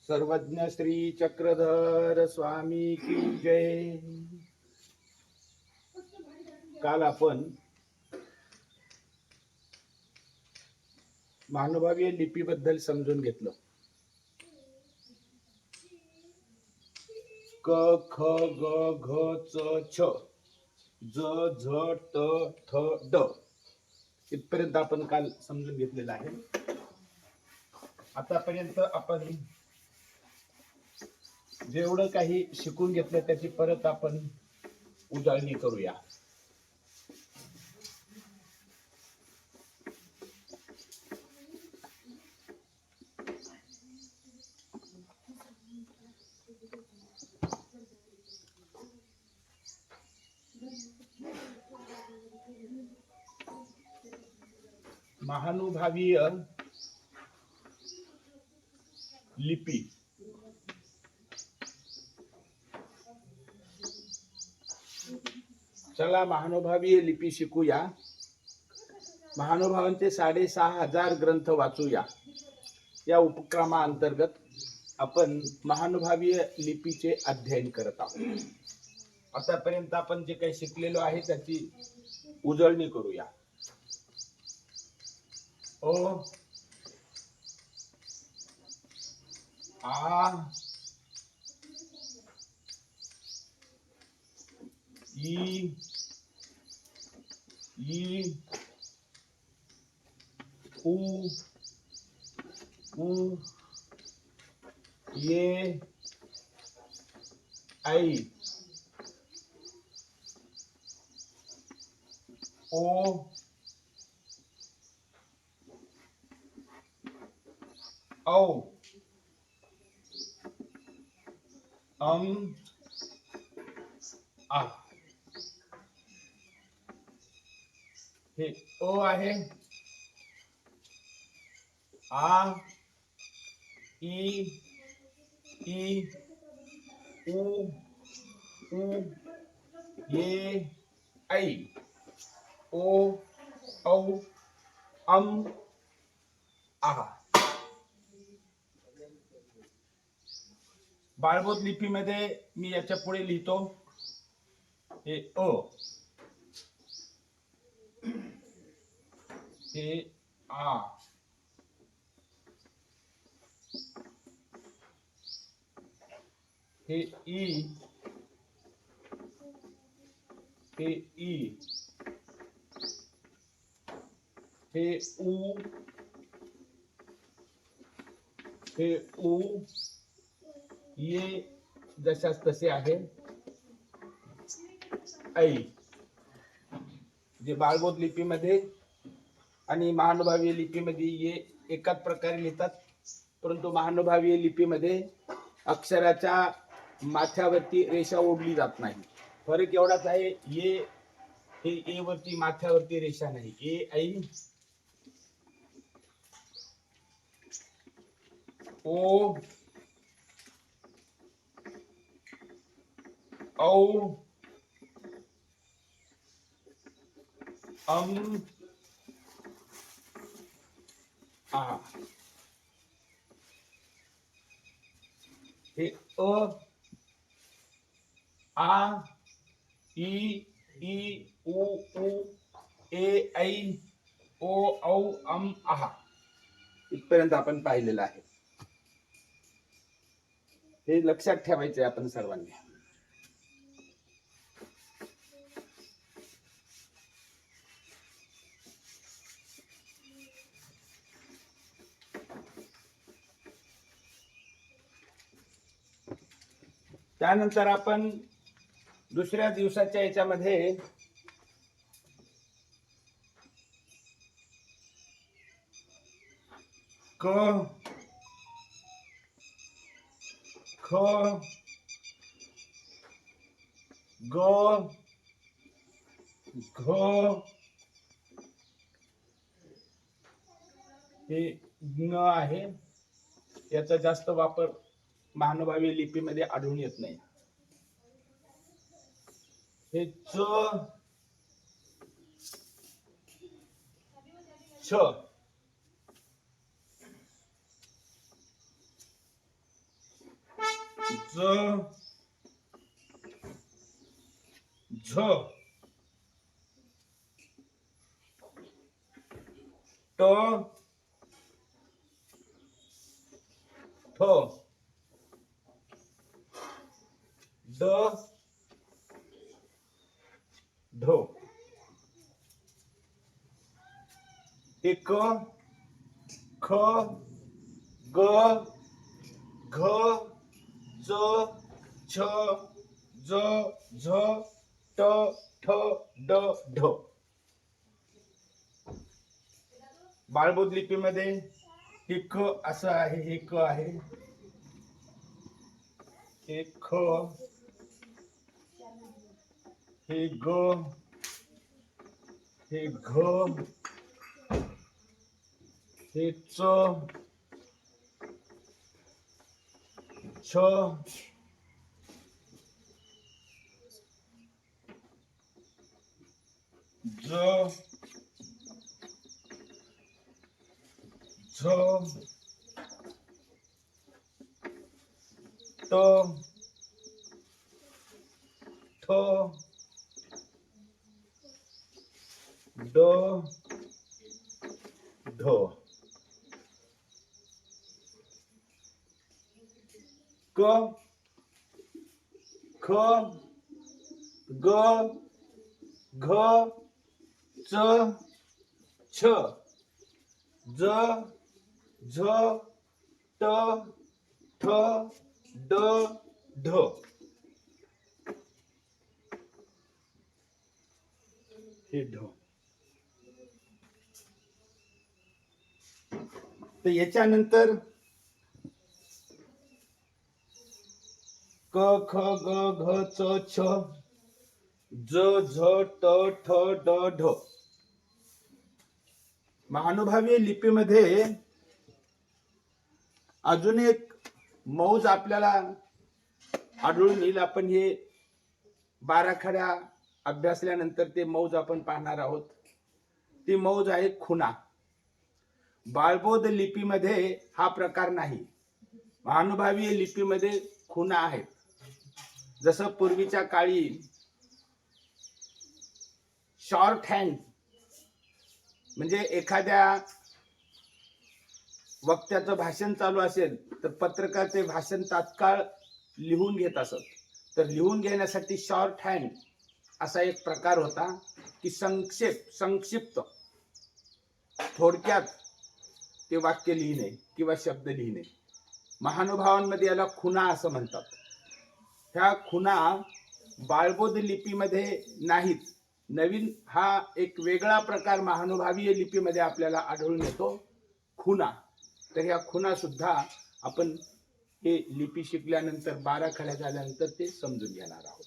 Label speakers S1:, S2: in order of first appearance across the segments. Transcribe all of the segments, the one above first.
S1: सर्वज्ञ श्री चक्रधर स्वामी की जय. काल आपण महानुभावीय लिपीबद्दल समजून घेतलं. क ख ग घ च छ ज झ ट थ ड इथपर्यंत आपण काल समजून घेतलेलं आहे. आतापर्यंत आपण जेवढं काही शिकून घेतलं त्याची परत आपण उजळणी करूया. महानुभावीय लिपी चला महानुभावीय लिपी शिकूया. महानुभावांचे 6,500 ग्रंथ वाचूया. या उपक्रमाअंतर्गत आपण महानुभावीय लिपीचे अध्ययन करत आहोत. आतापर्यंत आपण जे काही शिकलेलो आहे त्याची उजळणी करूया. ओ आ ई उ ये ऐ ओ औ आ. हे ओ आहे. आ ई उ ये ऐ ओ औ आ. बाळबोध लिपीमध्ये मी याच्या पुढे लिहितो. हे अ, हे आ, हे ई, हे ई, हे उ, हे उ, ये जशास तसे आहे. ऐ जे बाळबोध लिपीमध्ये आणि महानुभावीय लिपीमध्ये ये एकाच प्रकारे लिहितात, परंतु महानुभावीय लिपीमध्ये अक्षराच्या माथ्यावरती रेषा ओढली जात नाही. फरक एवढाच आहे, ये हे ए वरती माथ्यावरती रेषा नाही. ए ऐ ओ औ आ. हे अ, आ, ई, उ, ए, ऐ, ओ, औ, आ. इथपर्यंत आपण पाहिलेलं आहे. हे लक्षात ठेवायचे आपण सर्वांनी. त्यानंतर आपण दुसऱ्या दिवसाच्या याच्यामध्ये क ख ग घ हे ज्ञ आहे. याचा जास्त वापर महानुभावीय लिपीमध्ये आढळून येत नाही. हे च छ झ ट ठ ड ढ एक ख ग घ च छ ज झ ट ठ ड ढ. बाळबोध लिपीमध्ये हे क असं आहे, हे क आहे, हे ख, हे ग, हे घ, हे च, छ, ज, झ, ट, ठ, ड, ढ. क, ख, ग, घ, च, छ, ज, झ, ट, ठ, ड, ढ. हे ढ. तर याच्यानंतर क ख ग घ च छ ज झ ट ठ ड ढ. महानुभावी लिपीमध्ये अजून एक मौज आपल्याला आढळून येईल. आपण हे 12 खड्या अभ्यासल्यानंतर ते मौज आपण पाहणार आहोत. ती मौज आहे खुणा. बाळबोध लिपीमध्ये हा प्रकार नाही. महानुभावी लिपीमध्ये खुणा आहेत. जसं पूर्वीच्या काळी शॉर्ट हँड म्हणजे एखाद्या वक्त्याचं भाषण चालू असेल तर पत्रकार ते भाषण तात्काळ लिहून घेत असत. तर लिहून घेण्यासाठी शॉर्ट हँड असा एक प्रकार होता की संक्षिप्त थोडक्यात ते वाक्य लिहिणे किंवा शब्द लिहिणे. महानुभावांमध्ये याला खुणा असं म्हणतात. ह्या खुणा बाळबोध लिपीमध्ये नाहीत. नवीन हा एक वेगळा प्रकार महानुभावीय लिपीमध्ये आपल्याला आढळून येतो, खुणा. तर ह्या खुणा सुद्धा आपण हे लिपी शिकल्यानंतर 12 खड्या झाल्यानंतर ते समजून घेणार आहोत.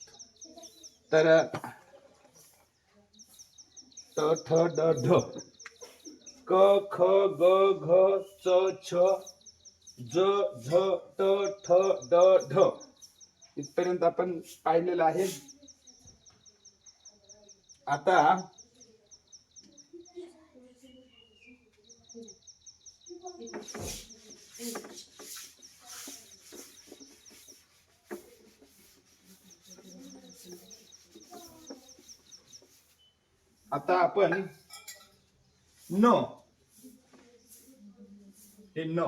S1: तर ट ठ ड ढ, क ख ग घ च छ ज झ ट ठ ड ढ. इथपर्यंत आपण पाहिलेलं आहे. आता आपण न, हे न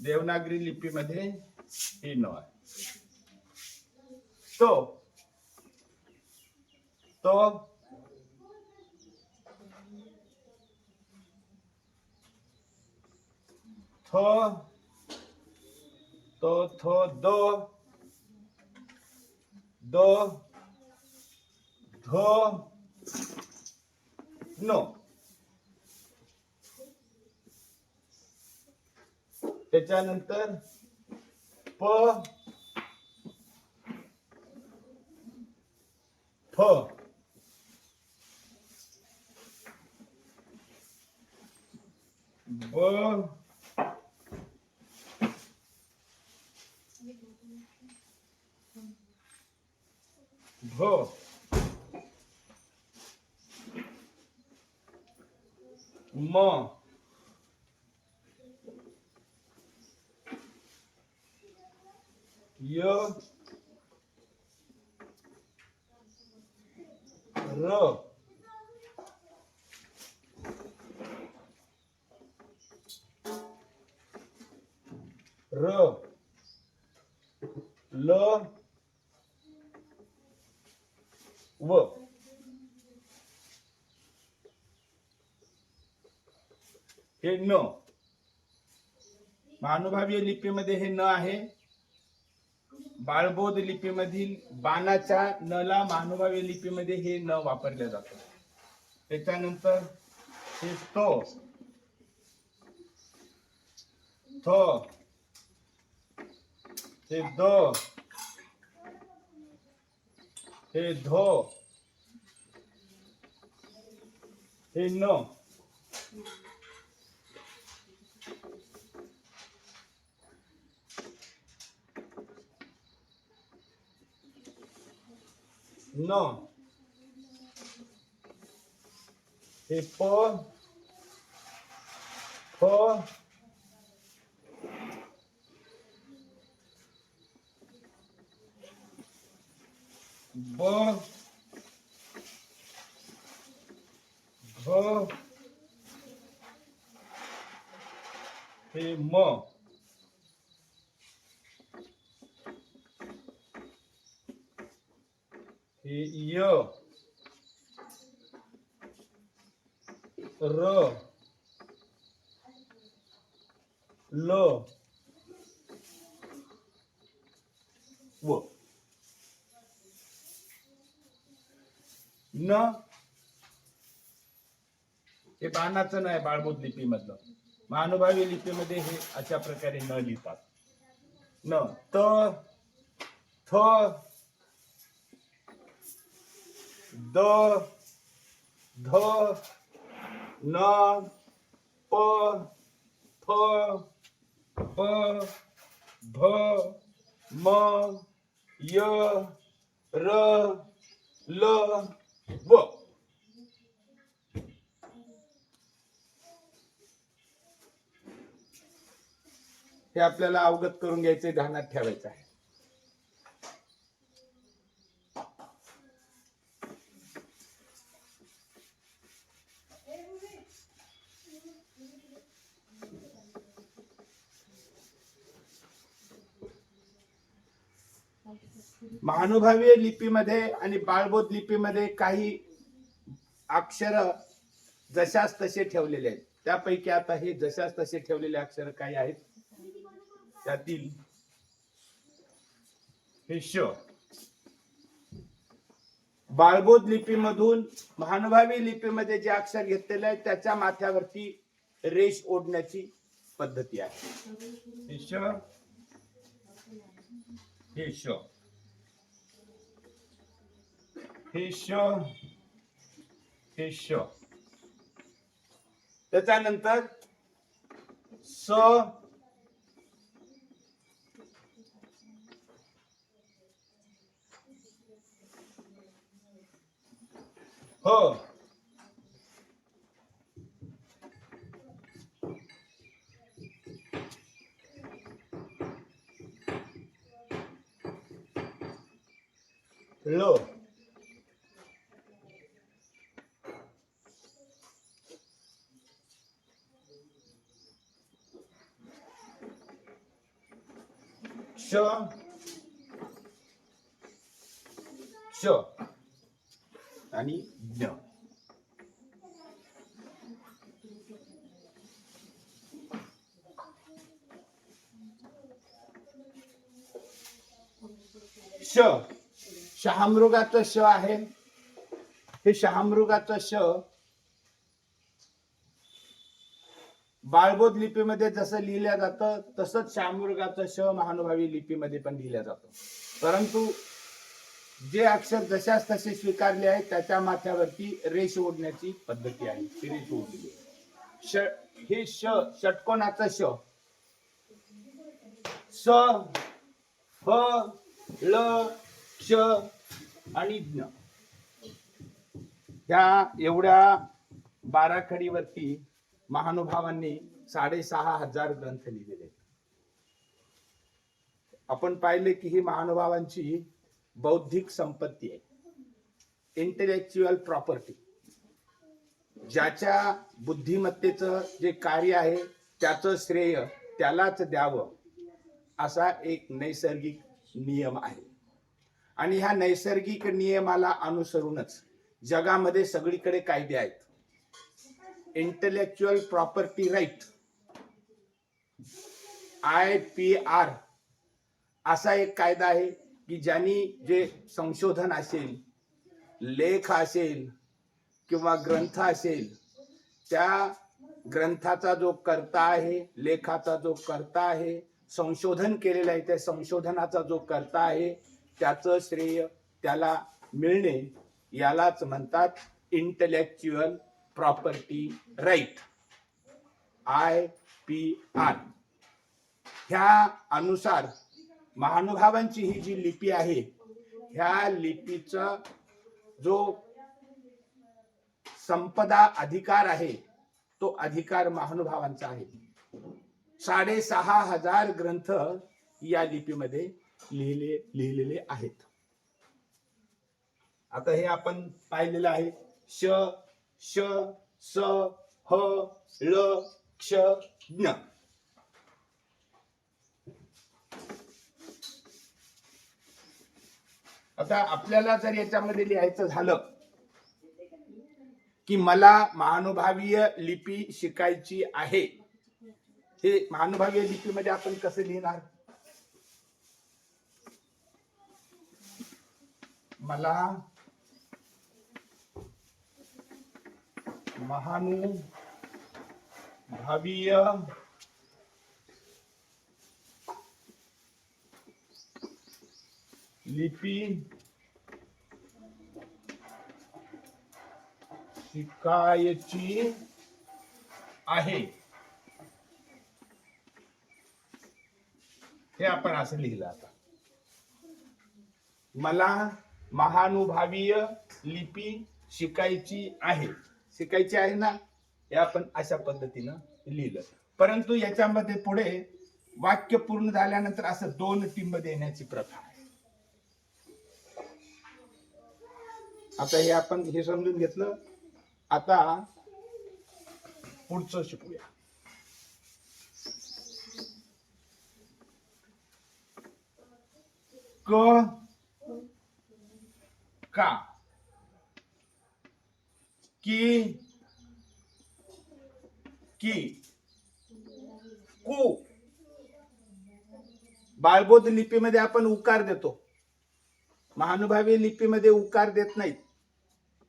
S1: देवनागरी लिपीमध्ये हे न आहे. तो थ थ द ध न. त्याच्यानंतर प फ ब भ म य र र ल व हे न. महानुभावीय लिपीमध्ये हे न आहे. बाळबोध लिपीमधील बाणाच्या न ला महानुभावीय लिपीमध्ये हे न वापरले जातं. त्याच्यानंतर हे तो, थ, हे द, हे धो, हे न. न हे प, फ, ब, घ, हे म. हे य, र, ल, व. न हे बाणाचं नाही बाळबोध लिपीमधलं. महानुभावी लिपीमध्ये हे अशा प्रकारे न लिहितात. न त, थ, द, ध, न, प, फ, ब, भ, म, य, र, ल, व. हे आपल्याला अवगत करून घ्यायचे, ध्यानात ठेवायचं आहे. महानुभावीय लिपीमध्ये आणि बाळबोध लिपीमध्ये काही अक्षर जशास तसे ठेवलेले आहेत. त्यापैकी आता हे जशास तसे ठेवलेले अक्षर काही आहेत. त्यातील हे श. बाळबोध लिपीमधून महानुभावी लिपीमध्ये जे अक्षर घेतलेले आहे त्याच्या माथ्यावरती रेष ओढण्याची पद्धती आहे. हे श, हे श, हे श, हे श. त्याच्यानंतर स, ह, ल, श, श आणि ज्ञ. श शहामृगाचं श आहे. हे शहामृगाचं श बाळबोध लिपीमध्ये जसं लिहिलं जातं तसंच शहामृगाचं श महानुभावी लिपीमध्ये पण लिहिलं जातं. परंतु जे अक्षर जशास तसे स्वीकारले आहेत त्याच्या माथ्यावरती रेष ओढण्याची पद्धती आहे. ती रेष ओढली. श हे श षटकोनाचं श. स, ह, ल, क्ष आणि ज्ञ. ह्या एवढ्या 12 खडीवरती महानुभावांनी 6,500 ग्रंथ लिहिलेले. आपण पाहिले की ही महानुभावांची बौद्धिक संपत्ती आहे, इंटेलेक्च्युअल प्रॉपर्टी. ज्याच्या बुद्धिमत्तेचं जे कार्य आहे त्याचं श्रेय त्यालाच द्यावं असा एक नैसर्गिक नियम आहे. आणि ह्या नैसर्गिक नियमाला अनुसरूनच जगामध्ये सगळीकडे कायदे आहेत. इंटेलेक्च्युअल प्रॉपर्टी राईट IPR असा एक कायदा आहे की ज्यांनी जे संशोधन असेल, लेख असेल किंवा ग्रंथ असेल, त्या ग्रंथाचा जो कर्ता आहे, लेखाचा जो कर्ता आहे, संशोधन केलेलं आहे त्या संशोधनाचा जो कर्ता आहे, त्याचं श्रेय त्याला मिळणे यालाच म्हणतात इंटेलेक्च्युअल प्रॉपर्टी राईट IPR. ह्या अनुसार महानुभावांची ही जी लिपी आहे, ह्या लिपीचा जो संपदा अधिकार आहे तो अधिकार महानुभावांचा आहे. 6,500 ग्रंथ या लिपीमध्ये लिहिलेले आहेत. आता हे आपण पाहिलेलं आहे श श स ह ळ क्ष ज्ञ. आता आपल्याला जर याच्यामध्ये लिहायचं झालं की मला महानुभावीय लिपी शिकायची आहे, हे महानुभावीय लिपीमध्ये आपण कसं लिहिणार? मला महानुभावीय लिपी शिकायची आहे, हे आपण असं लिहिलं. आता मला महानुभावीय लिपी शिकायची आहे, शिकायची आहे ना, हे आपण अशा पद्धतीनं लिहिलं. परंतु याच्यामध्ये पुढे वाक्य पूर्ण झाल्यानंतर असं 2 टिंब देण्याची प्रथा आहे. आता हे आपण हे समजून घेतलं. आता पुढचं शिकूया. क का की कु. बाळबोध लिपीमध्ये आपण उकार देतो, महानुभावी लिपीमध्ये उकार देत नाहीत.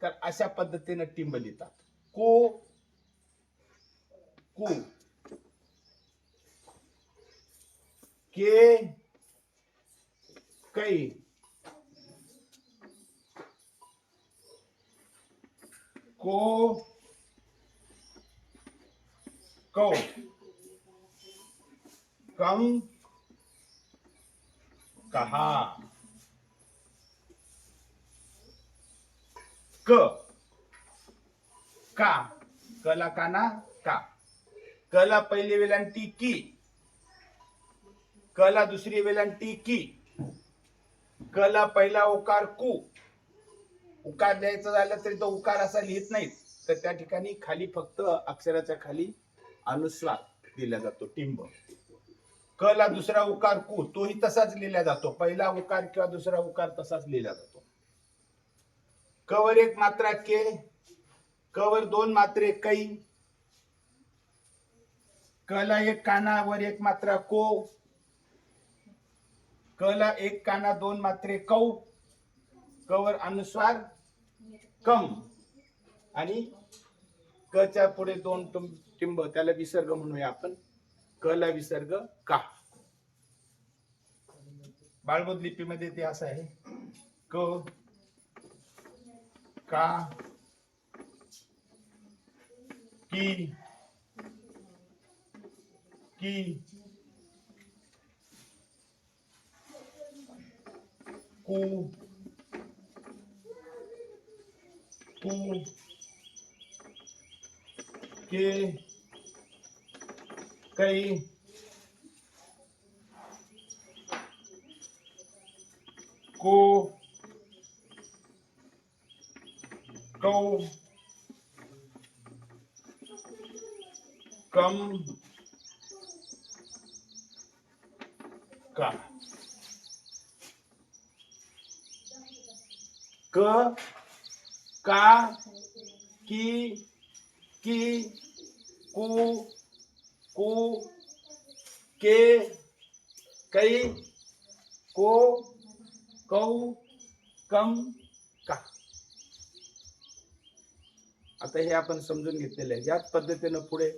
S1: तर अशा पद्धतीने टिंब लिहितात. को कु, के कै, को कौ, कम कहा. क का, कला काना का. कला पहिली वेलांटी की, कला दुसरी वेलांटी की, कला पहिला उकार कु. उकार द्यायचा झाला तरी तो उकार असा लिहित नाही, तर त्या ठिकाणी खाली फक्त अक्षराच्या खाली अनुस्वार दिला जातो, टिंब. कला दुसरा उकार कु, तोही तसाच लिहिला जातो, पहिला उकार किंवा दुसरा उकार तसाच लिहिला जातो. कवर एक मात्रा के, कवर 2 मात्रे कै, कला एक काना वर एक मात्रा को, कला एक काना 2 मात्रे कौ, कवर अनुस्वार कम, आणि कच्या पुढे 2 टिंब, त्याला विसर्ग म्हणूया आपण. कला विसर्ग का. बाळबोध लिपीमध्ये ते असं आहे. क का की कु के कै को कौ कम का क का की कु कु के कई को कौ कम का. आता हे आपण समजून घेतलेलं आहे. याच पद्धतीनं पुढे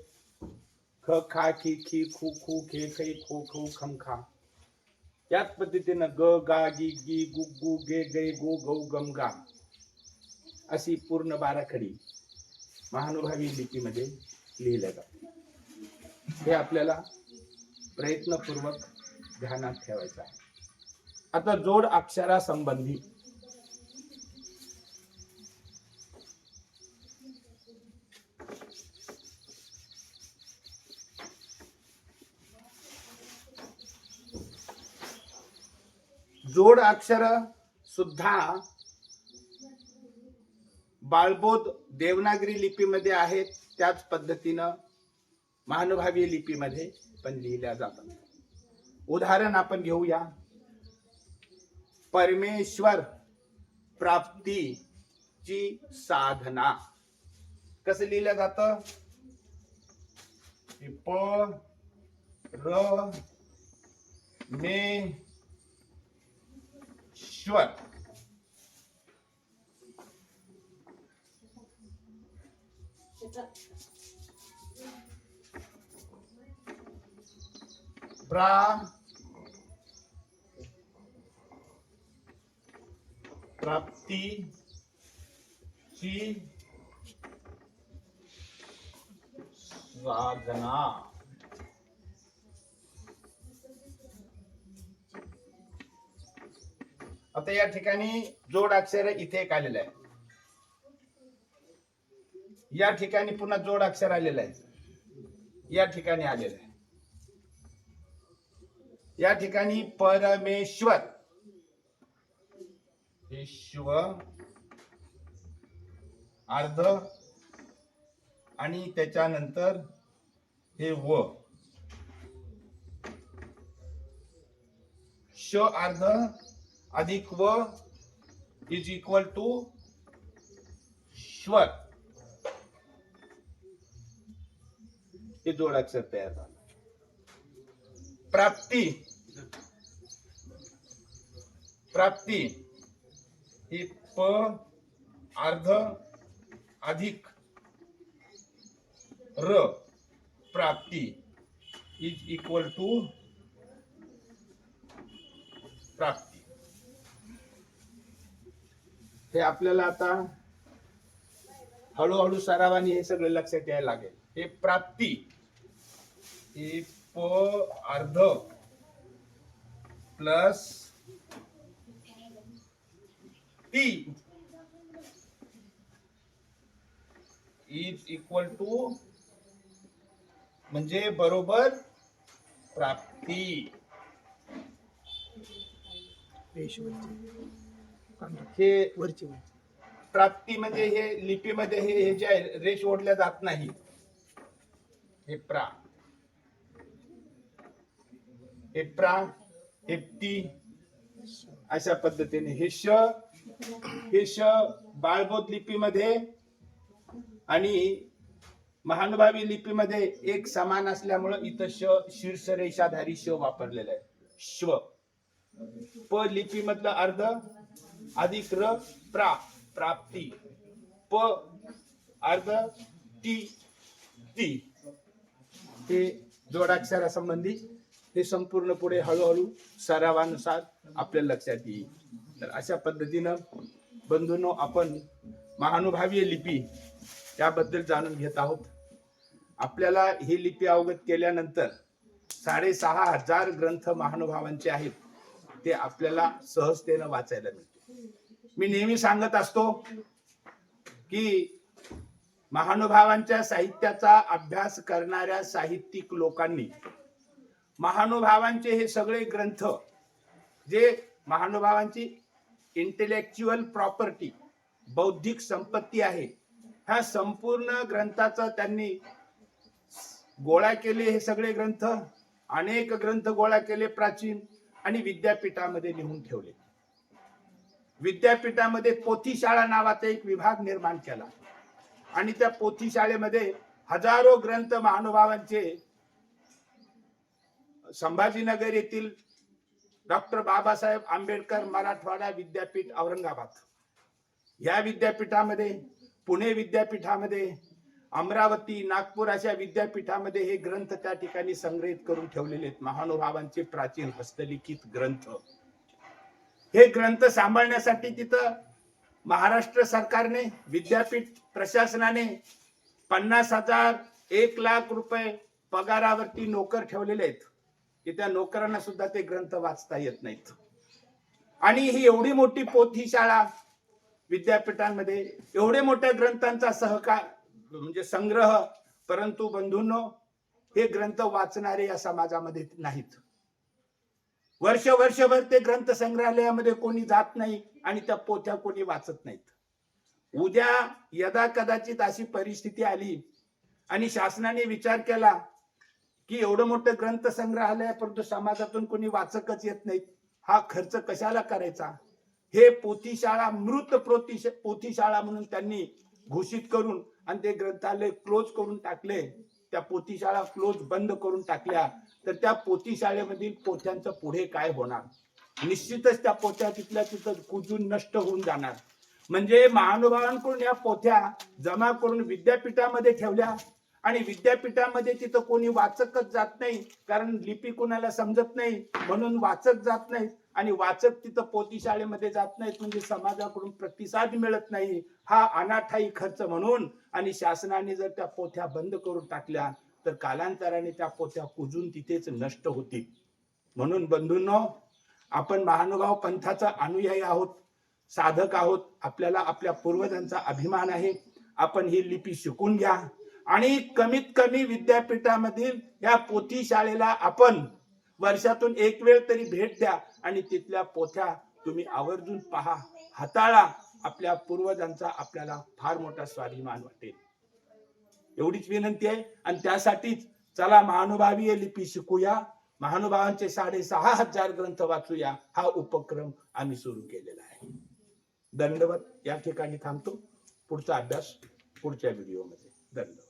S1: ख खा की खी खू खू खे खै खो खो खम खा. याच पद्धतीनं ग गा गी गी गु गु गे गे गो गौ गम गा अशी पूर्ण 12 खडी महानुभावी लिपीमध्ये लिहिल्या जातात. हे आपल्याला प्रयत्नपूर्वक ध्यानात ठेवायचं आहे. आता जोड अक्षरासंबंधी जोड अक्षर सुद्धा बाळबोध देवनागरी लिपीमध्ये आहेत, त्याच पद्धतीनं महानुभावी लिपीमध्ये पण लिहिल्या जातात. उदाहरण आपण घेऊया. परमेश्वर प्राप्तीची साधना कसं लिहिलं जातं? प र मे श्वर. प्राप्तीची साधना. आता या ठिकाणी जोड अक्षर इथे एक आलेलं आहे. या ठिकाणी पुन्हा जोड अक्षर आलेलं आहे. या ठिकाणी आलेलं आहे. या ठिकाणी परमेश्वर हे शिव अर्ध आणि त्याच्यानंतर हे व श अर्ध अधिक व इज इक्वल टू श्वर. हे जोडाक्षर तयार झालं. प्राप्ती प्राप्ती ही प अर्ध अधिक र प्राप्ती इज इक्वल टू प्राप्ती. हे आपल्याला आता हळूहळू सरावाने हे सगळं लक्षात यायला लागेल. हे प्राप्ती हे प अर्ध plus T is equal to म्हणजे बरोबर प्राप्ती. हे वरची प्राप्ती म्हणजे हे लिपीमध्ये हे जे आहे रेष ओढल्या जात नाही. हे प्रा हे प्रा हे टी अशा पद्धतीने हे श बाळबोध लिपीमध्ये आणि महानुभावी लिपीमध्ये एक समान असल्यामुळे इथं शीर्ष रेषाधारी श वापरलेलं आहे. श्व प लिपी मधलं अर्ध अधिक र प्रा प्राप्ती प अर्ध टी ती. हे जोडाक्षरासंबंधी हे संपूर्ण पुढे हळूहळू सरावानुसार आपल्या लक्षात येईल. तर अशा पद्धतीनं बंधूंनो आपण महानुभावी लिपी त्याबद्दल जाणून घेत आहोत. आपल्याला ही लिपी अवगत केल्यानंतर 6,500 ग्रंथ महानुभावांचे आहेत ते आपल्याला सहजतेनं वाचायला मिळते. मी नेहमी सांगत असतो की महानुभावांच्या साहित्याचा अभ्यास करणाऱ्या साहित्यिक लोकांनी महानुभावांचे हे सगळे ग्रंथ जे महानुभावांची इंटेलेक्च्युअल प्रॉपर्टी, बौद्धिक संपत्ती आहे, ह्या संपूर्ण ग्रंथाचा त्यांनी गोळा केले. हे सगळे ग्रंथ, अनेक ग्रंथ गोळा केले प्राचीन आणि विद्यापीठामध्ये लिहून ठेवले. विद्यापीठामध्ये पोथीशाळा नावाचा एक विभाग निर्माण केला आणि त्या पोथीशाळेमध्ये हजारो ग्रंथ महानुभावांचे, संभाजीनगर येथील डॉक्टर बाबासाहेब आंबेडकर मराठवाडा विद्यापीठ औरंगाबाद या विद्यापीठामध्ये, पुणे विद्यापीठामध्ये, अमरावती, नागपूर अशा विद्यापीठामध्ये हे ग्रंथ त्या ठिकाणी संग्रहित करून ठेवलेले आहेत. महानुभावांचे प्राचीन हस्तलिखित ग्रंथ. हे ग्रंथ सांभाळण्यासाठी तिथं महाराष्ट्र सरकारने, विद्यापीठ प्रशासनाने 50,000, 1,00,000 रुपये पगारावरती नोकर ठेवलेले आहेत की त्या नोकरांना सुद्धा ते ग्रंथ वाचता येत नाहीत. आणि ही एवढी मोठी पोथी शाळा विद्यापीठांमध्ये, एवढे मोठ्या ग्रंथांचा सहकार म्हणजे संग्रह, परंतु बंधूंनो हे ग्रंथ वाचणारे या समाजामध्ये नाहीत. वर्षभर ते ग्रंथ संग्रहालयामध्ये कोणी जात नाही आणि त्या पोथ्या कोणी वाचत नाहीत. उद्या यदा कदाचित अशी परिस्थिती आली आणि शासनाने विचार केला की एवढं मोठं ग्रंथ संग्रहालय परंतु समाजातून कोणी वाचकच येत नाहीत, हा खर्च कशाला करायचा, हे पोथीशाळा मृत पोथीशाळा म्हणून त्यांनी घोषित करून आणि ते ग्रंथालय क्लोज करून टाकले. त्या पोथीशाळा क्लोज बंद करून टाकल्या तर त्या पोथीशाळेमधील पोथ्यांचं पुढे काय होणार? निश्चितच त्या पोथ्या तिथल्या तिथं कुजून नष्ट होऊन जाणार. म्हणजे महानुभावांकडून या पोथ्या जमा करून विद्यापीठामध्ये ठेवल्या आणि विद्यापीठामध्ये तिथं कोणी वाचकच जात नाही, कारण लिपी कोणाला समजत नाही म्हणून वाचक जात नाहीत आणि वाचक तिथं पोथीशाळेमध्ये जात नाहीत, म्हणजे समाजाकडून प्रतिसाद मिळत नाही. हा अनाठायी खर्च म्हणून आणि शासनाने जर त्या पोथ्या बंद करून टाकल्या तर कालांतराने त्या पोथ्या कुजून तिथेच नष्ट होतील. म्हणून बंधूंनो, आपण महानुभाव पंथाचा अनुयायी आहोत, साधक आहोत, आपल्याला आपल्या पूर्वजांचा अभिमान आहे. आपण ही लिपी शिकून घ्या आणि कमीत कमी विद्यापीठामधील या पोथी शाळेला आपण वर्षातून एक वेळ तरी भेट द्या आणि तिथल्या पोथ्या तुम्ही आवर्जून पहा, हाताळा. आपल्या पूर्वजांचा आपल्याला फार मोठा स्वाभिमान वाटेल. एवढीच विनंती आहे. आणि त्यासाठीच चला महानुभावीय लिपी शिकूया, महानुभावांचे 6,500 ग्रंथ वाचूया, हा उपक्रम आम्ही सुरू केलेला आहे. दंडवत. या ठिकाणी थांबतो. पुढचा अभ्यास पुढच्या व्हिडिओमध्ये. धन्यवाद.